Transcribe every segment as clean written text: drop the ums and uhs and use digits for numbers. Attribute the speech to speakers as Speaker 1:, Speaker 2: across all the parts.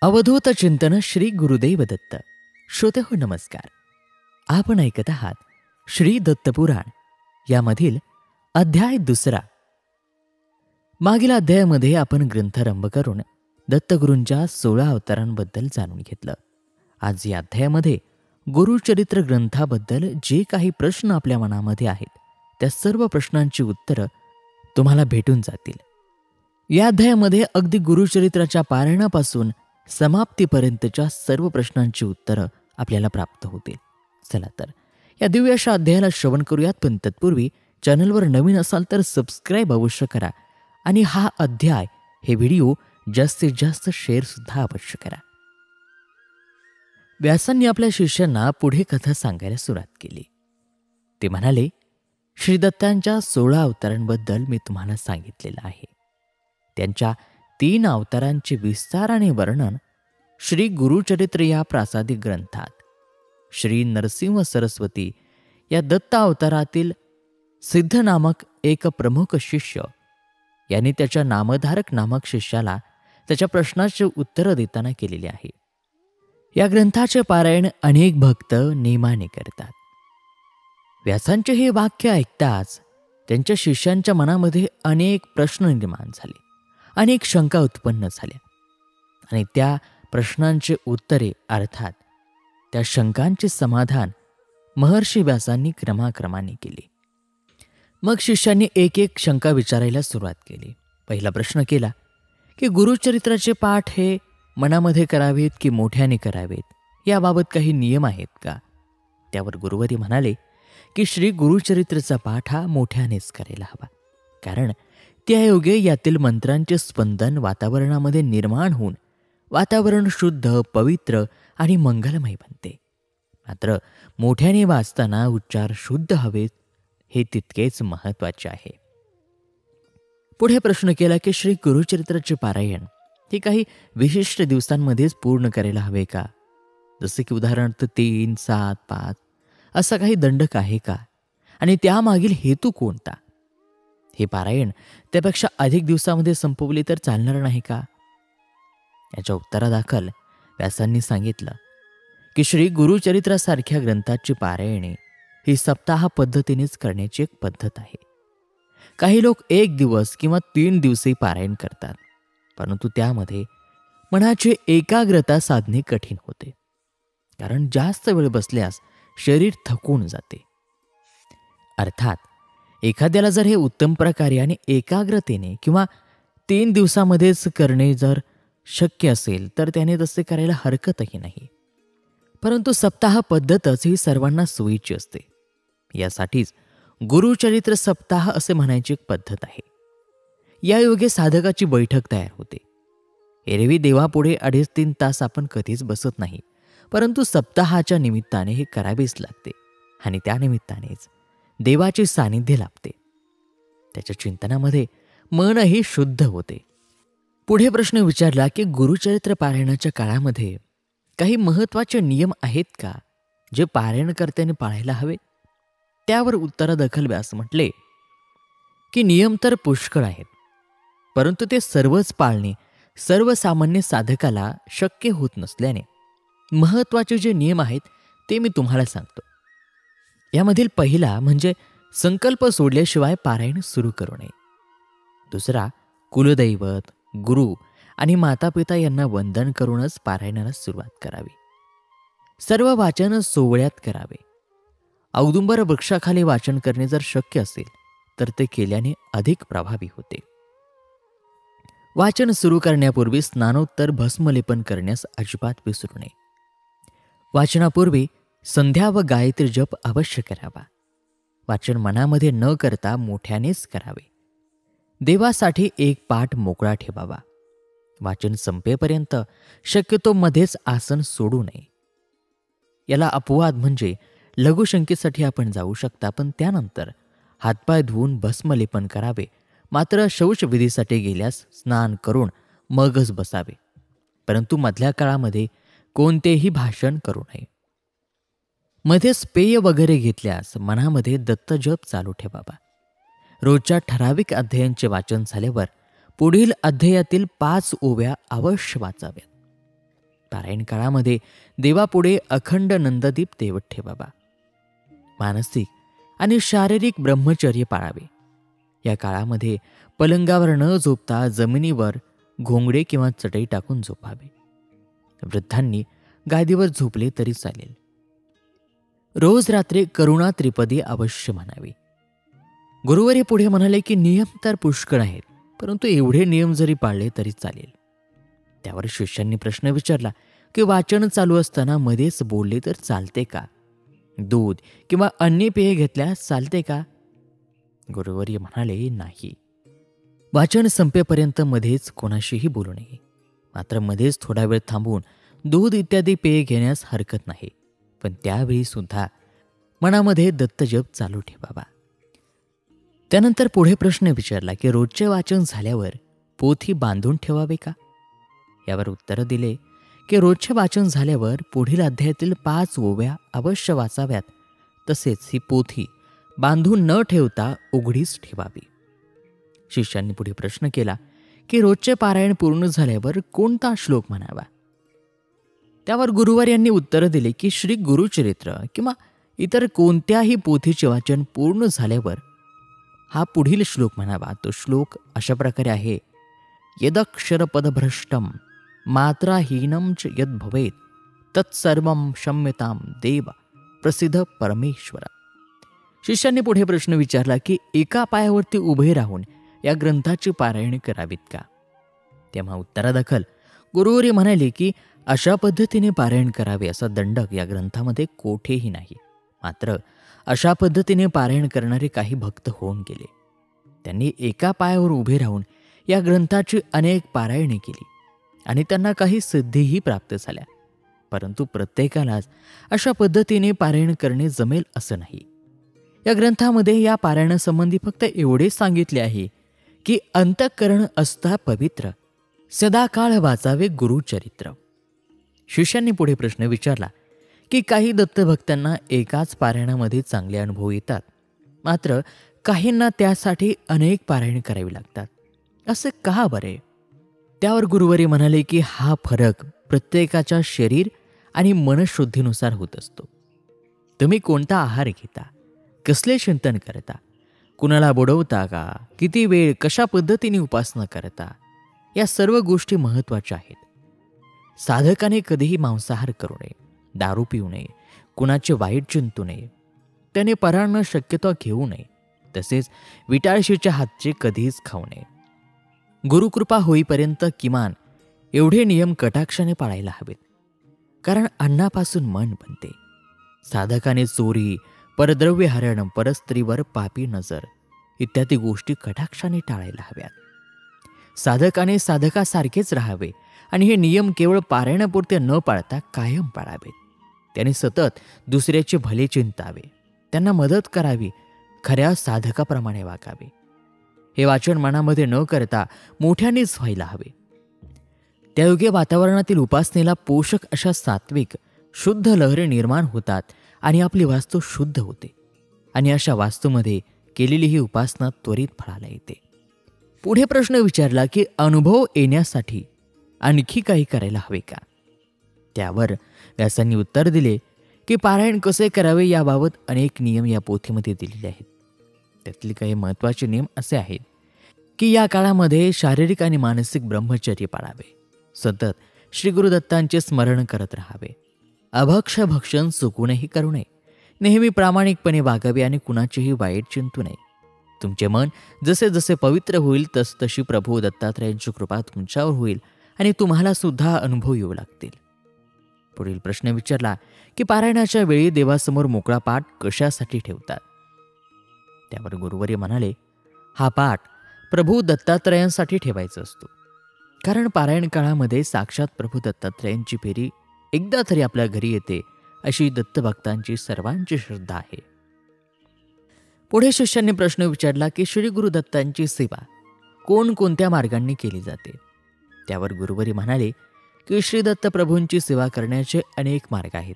Speaker 1: अवधूत चिंतन श्री गुरुदेव दत्त. श्रोते हो नमस्कार. आपण ऐकत आहात श्री दत्तपुराण यामधील अध्याय 2. मागील अध्यायामध्ये आपण ग्रंथारंभ करून दत्तगुरूंच्या 16 अवतारांबद्दल जाणून घेतलं. आज या अध्यायामध्ये गुरुचरित्र ग्रंथाबद्दल जे काही प्रश्न आपल्या मनामध्ये आहेत त्या सर्व प्रश्नांची उत्तरं तुम्हाला भेटून जातील. या अध्यायामध्ये अगदी गुरुचरित्राच्या पारायणापासून समाप्तीपर्यंतच्या सर्व प्रश्नांची उत्तरं आपल्याला प्राप्त होतील. चला तर या दिव्य अशा अध्यायाला श्रवण करूयात. पण तत्पूर्वी चॅनलवर नवीन असाल तर सबस्क्राईब अवश्य करा आणि हा अध्याय हे व्हिडिओ जास्तीत जास्त शेअर सुद्धा अवश्य करा. व्यासांनी आपल्या शिष्यांना पुढे कथा सांगायला सुरुवात केली. ते म्हणाले, श्री दत्तांच्या 16 अवतारांबद्दल मी तुम्हाला सांगितलेलं आहे. त्यांच्या 3 अवतारांचे विस्ताराने वर्णन श्री गुरुचरित्र या प्रासादिक ग्रंथात श्री नरसिंह सरस्वती या दत्त अवतारातील सिद्ध नामक एक प्रमुख शिष्य यांनी त्याच्या नामधारक नामक शिष्याला त्याच्या प्रश्नाचे उत्तर देताना केलेले आहे. या ग्रंथाचे पारायण अनेक भक्त नेमाने करतात. व्यासांचे हे वाक्य ऐकताच त्यांच्या शिष्यांच्या मनामध्ये अनेक प्रश्न निर्माण झाले, अनेक शंका उत्पन्न झाल्या आणि त्या प्रश्नांचे उत्तरे अर्थात त्या शंकांचे समाधान महर्षी व्यासांनी क्रमाक्रमाने केले. मग शिष्यांनी एक एक शंका विचारायला सुरुवात केली. पहिला प्रश्न केला की गुरुचरित्राचे पाठ हे मनामध्ये करावेत की मोठ्याने करावेत, याबाबत काही नियम आहेत का? त्यावर गुरुवरी म्हणाले की श्री गुरुचरित्राचा पाठ हा मोठ्यानेच करायला हवा, कारण त्यायोगे यातील मंत्रांचे स्पंदन वातावरणामध्ये निर्माण होऊन वातावरण शुद्ध, पवित्र आणि मंगलमय बनते. मात्र मोठ्याने वाचताना उच्चार शुद्ध हवेत हे तितकेच महत्वाचे आहे. पुढे प्रश्न केला की श्री गुरुचरित्राचे पारायण हे काही विशिष्ट दिवसांमध्येच पूर्ण करायला हवे का? जसे की उदाहरणार्थ 3, 7, 5 असा काही दंडक आहे का? आणि त्यामागील हेतू कोणता? हे पारायण त्यापेक्षा अधिक दिवसामध्ये संपवले तर चालणार नाही का? याच्या उत्तरादाखल व्यासांनी सांगितलं की श्री गुरुचरित्रासारख्या ग्रंथाची पारायणे ही सप्ताह पद्धतीनेच करण्याची एक पद्धत आहे. काही लोक 1 दिवस किंवा 3 दिवसही पारायण करतात, परंतु त्यामध्ये मनाची एकाग्रता साधणे कठीण होते, कारण जास्त वेळ बसल्यास शरीर थकून जाते. अर्थात एखाद्याला जर हे उत्तम प्रकारे आणि एकाग्रतेने किंवा 3 दिवसामध्येच करणे जर शक्य असेल तर त्याने तसे करायला हरकतही नाही. परंतु सप्ताह पद्धतच ही सर्वांना सोयीची असते. यासाठीच गुरुचरित्र सप्ताह असे म्हणायची एक पद्धत आहे. यायोगे साधकाची बैठक तयार होते. एरवी देवापुढे 2.5-3 तास आपण कधीच बसत नाही, परंतु सप्ताहाच्या निमित्ताने हे करावेच लागते आणि त्या निमित्तानेच देवाचे सानिध्य लाभते. त्याच्या चिंतनामध्ये मनही शुद्ध होते. पुढे प्रश्न विचारला की गुरुचरित्र पारायणाच्या काळामध्ये काही महत्त्वाचे नियम आहेत का, जे पारायणकर्त्याने पाळायला हवे? त्यावर उत्तरादाखल व्यास म्हटले की नियम तर पुष्कळ आहेत, परंतु ते सर्वच पाळणे सर्वसामान्य साधकाला शक्य होत नसल्याने महत्त्वाचे जे नियम आहेत ते मी तुम्हाला सांगतो. यामधील पहिला म्हणजे संकल्प सोडल्याशिवाय पारायण सुरू करू नये. दुसरा, कुलदैवत, गुरु आणि मातापिता यांना वंदन करूनच पारायणाला सुरुवात करावी. सर्व वाचन सोहळ्यात करावे. औदुंबर वृक्षाखाली वाचन करणे जर शक्य असेल तर ते केल्याने अधिक प्रभावी होते. वाचन सुरू करण्यापूर्वी स्नानोत्तर भस्मलेपन करण्यास अजिबात विसरू नये. वाचनापूर्वी संध्या व गायत्री जप अवश्य करावा. वाचन मनामध्ये न करता मोठ्यानेच करावे. देवासाठी एक पाठ मोकळा ठेवावा. वाचन संपेपर्यंत शक्यतो मध्येच आसन सोडू नये. याला अपवाद म्हणजे लघुशंकेसाठी आपण जाऊ शकता, पण त्यानंतर हातपाय धुवून भस्मलेपन करावे. मात्र शौचविधीसाठी गेल्यास स्नान करून मगच बसावे, परंतु मधल्या काळामध्ये कोणतेही भाषण करू नये. मध्येच पेय वगैरे घेतल्यास मनामध्ये दत्तजप चालू ठेवावा. रोजच्या ठराविक अध्यायांचे वाचन झाल्यावर पुढील अध्यायातील 5 ओव्या अवश्य वाचाव्यात. पारायण काळामध्ये देवापुढे अखंड नंददीप तेवत ठेवावा. मानसिक आणि शारीरिक ब्रह्मचर्य पाळावे. या काळामध्ये पलंगावर न झोपता जमिनीवर घोंगडे किंवा चटई टाकून झोपावे. वृद्धांनी गादीवर झोपले तरी चालेल. रोज रात्री करुणा त्रिपदी अवश्य म्हणावी. गुरुवर्य पुढे म्हणाले की नियम तर पुष्कळ आहेत, परंतु एवढे नियम जरी पाळले तरी चालेल. त्यावर शिष्यांनी प्रश्न विचारला की वाचन चालू असताना मध्येच बोलले तर चालते का? दूध किंवा अन्य पेय घेतल्यास चालते का? गुरुवर्य म्हणाले नाही. वाचन संपेपर्यंत मध्येच कोणाशीही बोलू नये. मात्र मध्येच थोडा वेळ थांबून दूध इत्यादी पेय घेण्यास हरकत नाही, पण त्यावेळी सुद्धा मनामध्ये दत्तजप चालू ठेवावा. त्यानंतर पुढे प्रश्न विचारला की रोजचे वाचन झाल्यावर पोथी बांधून ठेवावे का? यावर उत्तर दिले की रोजचे वाचन झाल्यावर पुढील अध्यायातील 5 ओव्या अवश्य वाचाव्यात. तसेच ही पोथी बांधून न ठेवता उघडीच ठेवावी. शिष्यांनी पुढे प्रश्न केला की रोजचे पारायण पूर्ण झाल्यावर कोणता श्लोक म्हणावा? त्यावर गुरुवर्यांनी उत्तर दिले की श्री गुरुचरित्र किंवा इतर कोणत्याही पोथीचे वाचन पूर्ण झाल्यावर हा पुढील श्लोक म्हणावा. तो श्लोक अशा प्रकारे आहे: यदक्षरपदभ्रष्टम मात्राहीनं च यद भवेत तत्सर्वं क्षम्यतां देव प्रसिद्ध परमेश्वर. शिष्यांनी पुढे प्रश्न विचारला की एका पायावरती उभे राहून या ग्रंथाची पारायण करावीत का? तेव्हा उत्तरादाखल गुरुवर्य म्हणाले की अशा पद्धतीने पारायण करावे असा दंडक या ग्रंथामध्ये कोठेही नाही. मात्र अशा पद्धतीने पारायण करणारे काही भक्त होऊन गेले. त्यांनी एका पायावर उभे राहून या ग्रंथाची अनेक पारायणे केली आणि त्यांना काही सिद्धीही प्राप्त झाल्या. परंतु प्रत्येकालाच अशा पद्धतीने पारायण करणे जमेल असं नाही. या ग्रंथामध्ये या पारायणासंबंधी फक्त एवढेच सांगितले आहे की अंतःकरण असता पवित्र, सदाकाळ वाचावे गुरुचरित्र. शिष्यांनी पुढे प्रश्न विचारला की काही दत्तभक्तांना एकाच पारायणामध्ये चांगले अनुभव येतात, मात्र काहींना त्यासाठी अनेक पारायण करावी लागतात, असे का बरे? त्यावर गुरुवर्य म्हणाले की हा फरक प्रत्येकाच्या शरीर आणि मनशुद्धीनुसार होत असतो. तुम्ही कोणता आहार घेता, कसले चिंतन करता, कुणाला बुडवता का, किती वेळ कशा पद्धतीने उपासना करता, या सर्व गोष्टी महत्त्वाच्या आहेत. साधकाने कधीही मांसाहार करू नये, दारू पिऊ नये, कुणाचे वाईट चिंतू नये, त्याने परान्न शक्यतो घेऊ नये, तसेच विटाळशीच्या हातचे कधीच खाऊ नये. गुरुकृपा होईपर्यंत किमान एवढे नियम कटाक्षाने पाळायला हवेत, कारण अन्नापासून मन बनते. साधकाने चोरी, परद्रव्य हरण, परस्त्रीवर पापी नजर इत्यादी गोष्टी कटाक्षाने टाळायला हव्यात. साधकाने साधकासारखेच राहावे आणि हे नियम केवळ पारायणापुरते न पाळता कायम पाळावेत. त्याने सतत दुसऱ्याचे भले चिंतावे, त्यांना मदत करावी, खऱ्या साधकाप्रमाणे वागावे. हे वाचन मनामध्ये न करता मोठ्यानेच व्हायला हवे. त्या योग्य वातावरणातील उपासनेला पोषक अशा सात्विक शुद्ध लहरी निर्माण होतात आणि आपली वास्तू शुद्ध होते आणि अशा वास्तूमध्ये केलेली ही उपासना त्वरित फळाला येते. पुढे प्रश्न विचारला की अनुभव येण्यासाठी आणखी काही करायला हवे का? त्यावर व्यासांनी उत्तर दिले की पारायण कसे करावे याबाबत अनेक नियम या पोथीमध्ये दिलेले आहेत. त्यातले काही महत्त्वाचे नियम असे आहेत की या काळामध्ये शारीरिक आणि मानसिक ब्रह्मचर्य पाळावे, सतत श्री गुरुदत्तांचे स्मरण करत राहावे, अभक्ष भक्षण चुकूनही करू नये, नेहमी प्रामाणिकपणे वागावे आणि कुणाचेही वाईट चिंतू नये. तुमचे मन जसे जसे पवित्र होईल तसतशी प्रभू दत्तात्रयांची कृपा तुमच्यावर होईल आणि तुम्हाला सुद्धा अनुभव येऊ लागतील. पुढील प्रश्न विचारला की पारायणाच्या वेळी देवासमोर मोकळा पाठ कशासाठी ठेवतात? त्यावर गुरुवर्य म्हणाले, हा पाठ प्रभू दत्तात्रयांसाठी ठेवायचा असतो, कारण पारायण काळामध्ये साक्षात प्रभू दत्तात्रयांची फेरी एकदा तरी आपल्या घरी येते अशी दत्तभक्तांची सर्वांची श्रद्धा आहे. पुढे शिष्यांनी प्रश्न विचारला की श्री गुरुदत्तांची सेवा कोणकोणत्या मार्गांनी केली जाते? त्यावर गुरुवर्य म्हणाले की श्री दत्त प्रभूंची सेवा करण्याचे अनेक मार्ग आहेत.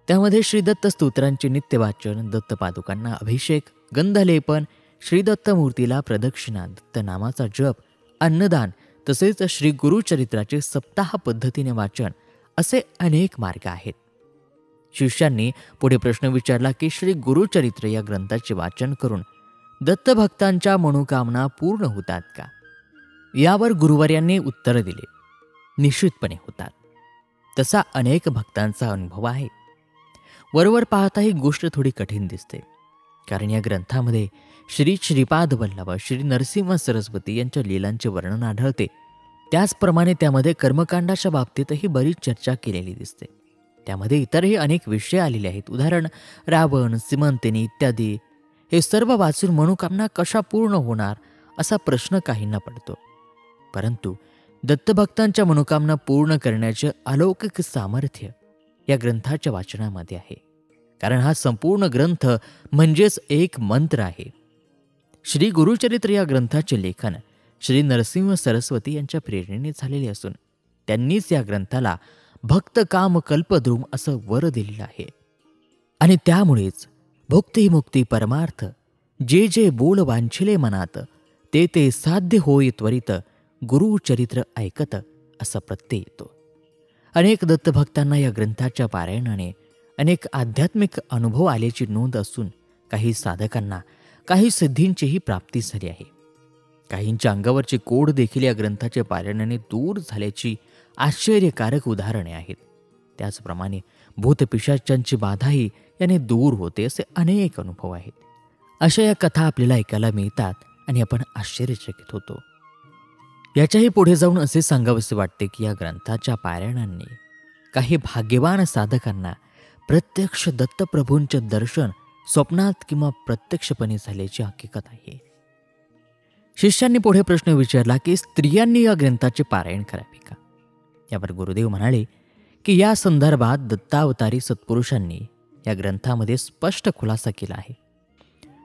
Speaker 1: त्यामध्ये श्रीदत्त स्तोत्रांचे नित्यवाचन, दत्त पादुकांना अभिषेक, गंधलेपन, श्रीदत्त मूर्तीला प्रदक्षिणा, दत्त नामाचा जप, अन्नदान तसेच श्री गुरुचरित्राचे सप्ताह पद्धतीने वाचन असे अनेक मार्ग आहेत. शिष्यांनी पुढे प्रश्न विचारला की श्री गुरुचरित्र या ग्रंथाचे वाचन करून दत्तभक्तांच्या मनोकामना पूर्ण होतात का? यावर गुरुवर्यांनी उत्तर दिले, निश्चितपणे होतात. तसा अनेक भक्तांचा अनुभव आहे. वरवर पाहता ही गोष्ट थोडी कठीण दिसते, कारण या ग्रंथामध्ये श्री श्रीपाद वल्लभ श्री नरसिंह सरस्वती यांच्या लीलांचे वर्णन आढळते. त्याचप्रमाणे त्यामध्ये कर्मकांडाच्या बाबतीतही बरीच चर्चा केलेली दिसते. त्यामध्ये इतरही अनेक विषय आलेले आहेत. उदाहरण रावण, सीमंतिनी इत्यादी. हे सर्व वाचून मनोकामना कशा पूर्ण होणार असा प्रश्न काहींना पडतो. परंतु दत्तभक्तांच्या मनोकामना पूर्ण करण्याचे अलौकिक सामर्थ्य या ग्रंथाच्या वाचनामध्ये आहे. कारण हा संपूर्ण ग्रंथ म्हणजेच एक मंत्र आहे. श्री गुरुचरित्र या ग्रंथाचे लेखन श्री नरसिंह सरस्वती यांच्या प्रेरणेने झालेले असून त्यांनीच या ग्रंथाला भक्त काम कल्पद्रुम असं वर दिलेलं आहे. आणि त्यामुळेच भुक्ती मुक्ती परमार्थ जे जे बोल वांछिले मनात ते ते साध्य होय त्वरित गुरुचरित्र ऐकत असा प्रत्यय येतो. अनेक दत्तभक्तांना या ग्रंथाच्या पारायणाने अनेक आध्यात्मिक अनुभव आल्याची नोंद असून काही साधकांना काही सिद्धींचीही प्राप्ती झाली आहे. काहींच्या अंगावरचे कोड देखील या ग्रंथाच्या पारायणाने दूर झाल्याची आश्चर्यकारक उदाहरणे आहेत. त्याचप्रमाणे भूतपिशाचांची बाधाही याने दूर होते असे अनेक अनुभव आहेत. अशा या कथा आपल्याला ऐकायला मिळतात आणि आपण आश्चर्यचकित होतो. याच्याही पुढे जाऊन असे सांगावेसे वाटते की या ग्रंथाच्या पारायणांनी काही भाग्यवान साधकांना प्रत्यक्ष दत्तप्रभूंचे दर्शन स्वप्नात किंवा प्रत्यक्षपणे झाल्याची हकीकत आहे. शिष्यांनी पुढे प्रश्न विचारला की स्त्रियांनी या ग्रंथाचे पारायण करावे का? यावर गुरुदेव म्हणाले की या संदर्भात दत्तावतारी सत्पुरुषांनी या ग्रंथामध्ये स्पष्ट खुलासा केला आहे.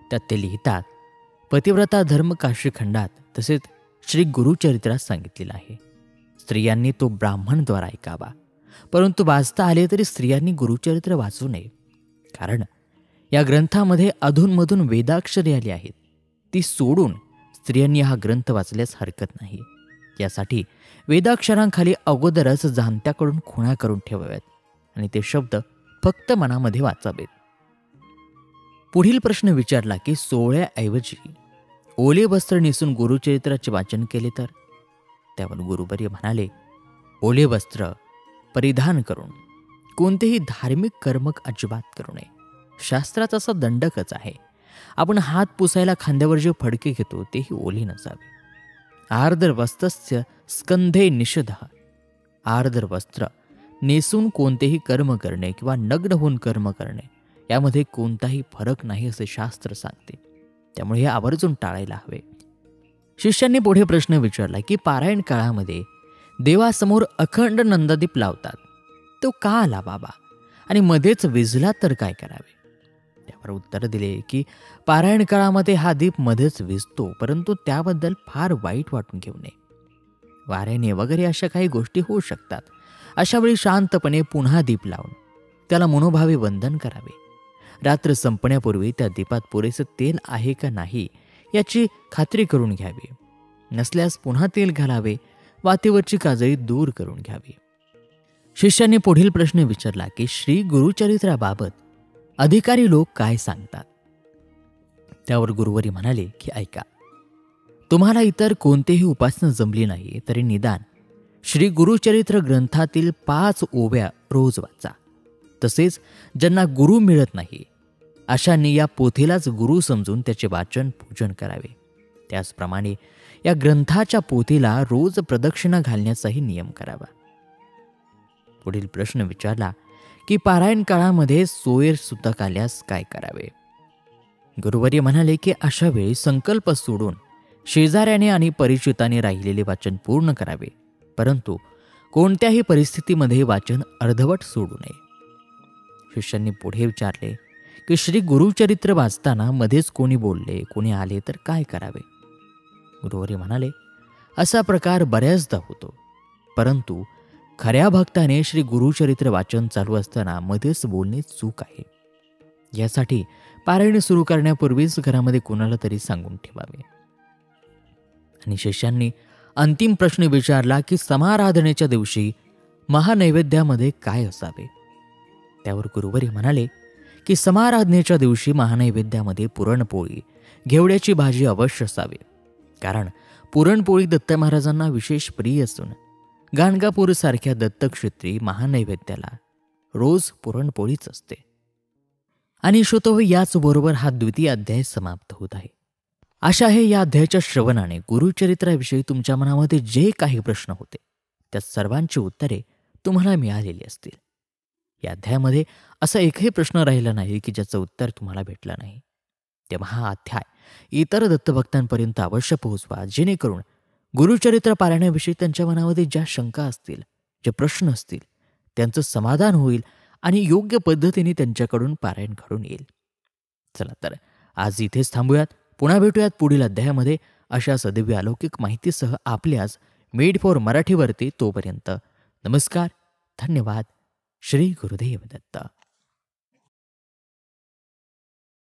Speaker 1: त्यात ते लिहितात, पतिव्रता धर्म काशीखंडात तसेच श्री गुरुचरित्रात सांगितलेलं आहे, स्त्रियांनी तो ब्राह्मणद्वारा ऐकावा. परंतु वाचता आले तरी स्त्रियांनी गुरुचरित्र वाचू नये. कारण या ग्रंथामध्ये अधूनमधून वेदाक्षरे आली आहेत. ती सोडून स्त्रियांनी हा ग्रंथ वाचल्यास हरकत नाही. यासाठी वेदाक्षरांखाली अगोदरच जाणत्याकडून खुणा करून ठेवाव्यात आणि ते शब्द फक्त मनामध्ये वाचावेत. पुढील प्रश्न विचारला की सोहळ्याऐवजी ओले वस्त्र नेसून गुरुचरित्राचे वाचन केले तर? त्यावर गुरुवर्य म्हणाले, ओले वस्त्र परिधान करून कोणतेही धार्मिक कर्म अजिबात करू नये. शास्त्रात असा दंडकच आहे. आपण हात पुसायला खांद्यावर जे फडके घेतो तेही ओले नसावे. आर्द्र वस्त्रस्य स्कंधे निषेध. आर्द्र वस्त्र नेसून कोणतेही कर्म करणे किंवा नग्न होऊन कर्म करणे यामध्ये कोणताही फरक नाही असे शास्त्र सांगते. त्यामुळे हे आवर्जून टाळायला हवे. शिष्यांनी पुढे प्रश्न विचारला की पारायण काळामध्ये देवासमोर अखंड नंदादीप लावतात, तो का आला बाबा? आणि मध्येच विझला तर काय करावे? त्यावर उत्तर दिले की पारायण काळामध्ये हा दीप मध्येच विझतो, परंतु त्याबद्दल फार वाईट वाटून घेऊ नये. वाऱ्याने वगैरे अशा काही गोष्टी होऊ शकतात. अशा वेळी शांतपणे पुन्हा दीप लावून त्याला मनोभावे वंदन करावे. रात्र संपण्यापूर्वी त्या दीपात पुरेसे तेल आहे का नाही याची खात्री करून घ्यावी. नसल्यास पुन्हा तेल घालावे. वातीवरची काजळी दूर करून घ्यावी. शिष्यांनी पुढील प्रश्न विचारला की श्री गुरुचरित्राबाबत अधिकारी लोक काय सांगतात? त्यावर गुरुवरी म्हणाले की ऐका, तुम्हाला इतर कोणतेही उपासना जमली नाही तरी निदान श्री गुरुचरित्र ग्रंथातील 5 ओव्या रोज वाचा. तसेच ज्यांना गुरु मिळत नाही अशांनी या पोथीलाच गुरु समजून त्याचे वाचन पूजन करावे. त्याचप्रमाणे या ग्रंथाच्या पोथीला रोज प्रदक्षिणा घालण्याचाही नियम करावा. पुढील प्रश्न विचारला की पारायण काळामध्ये सोयर सुतक आल्यास काय करावे? गुरुवर्य म्हणाले की अशा वेळी संकल्प सोडून शेजाऱ्याने आणि परिचिताने राहिलेले वाचन पूर्ण करावे, परंतु कोणत्याही परिस्थितीमध्ये वाचन अर्धवट सोडू नये. शिष्यांनी पुढे विचारले की श्री गुरुचरित्र वाचताना मध्येच कोणी बोलले, कोणी आले तर काय करावे? गुरुवर्य म्हणाले, असा प्रकार बऱ्याचदा होतो, परंतु खऱ्या भक्ताने श्री गुरुचरित्र वाचन चालू असताना मध्येच बोलणे चूक आहे. यासाठी पारायण सुरू करण्यापूर्वीच घरामध्ये कोणाला तरी सांगून ठेवावे. आणि शिष्यांनी अंतिम प्रश्न विचारला की समाराधनेच्या दिवशी महानैवेद्यामध्ये काय असावे. त्यावर गुरुवर्य म्हणाले की समाराधनेच्या दिवशी महानैवेद्यामध्ये पुरणपोळी, घेवड्याची भाजी अवश्य असावी. कारण पुरणपोळी दत्त महाराजांना विशेष प्रिय असून गाणगापूरसारख्या दत्तक्षेत्री महानैवेद्याला रोज पुरणपोळीच असते. आणि श्रोतो, याचबरोबर हा द्वितीय अध्याय समाप्त होत आहे. आशा आहे या अध्यायाच्या श्रवणाने गुरुचरित्राविषयी तुमच्या मनामध्ये जे काही प्रश्न होते त्या सर्वांची उत्तरे तुम्हाला मिळालेली असतील. या अध्यायामध्ये असा एकही प्रश्न राहिला नाही की ज्याचं उत्तर तुम्हाला भेटलं नाही. तेव्हा हा अध्याय इतर दत्तभक्तांपर्यंत अवश्य पोहोचवा, जेणेकरून गुरुचरित्र पारायणाविषयी त्यांच्या मनामध्ये ज्या शंका असतील, जे प्रश्न असतील, त्यांचं समाधान होईल आणि योग्य पद्धतीने त्यांच्याकडून पारायण घडून येईल. चला तर आज इथेच थांबूयात. पुन्हा भेटूयात पुढील अध्यायामध्ये अशाच दिव्य अलौकिक माहितीसह आपल्याच मेड फॉर मराठीवरती. तोपर्यंत नमस्कार, धन्यवाद. श्री गुरुदेव दत्त.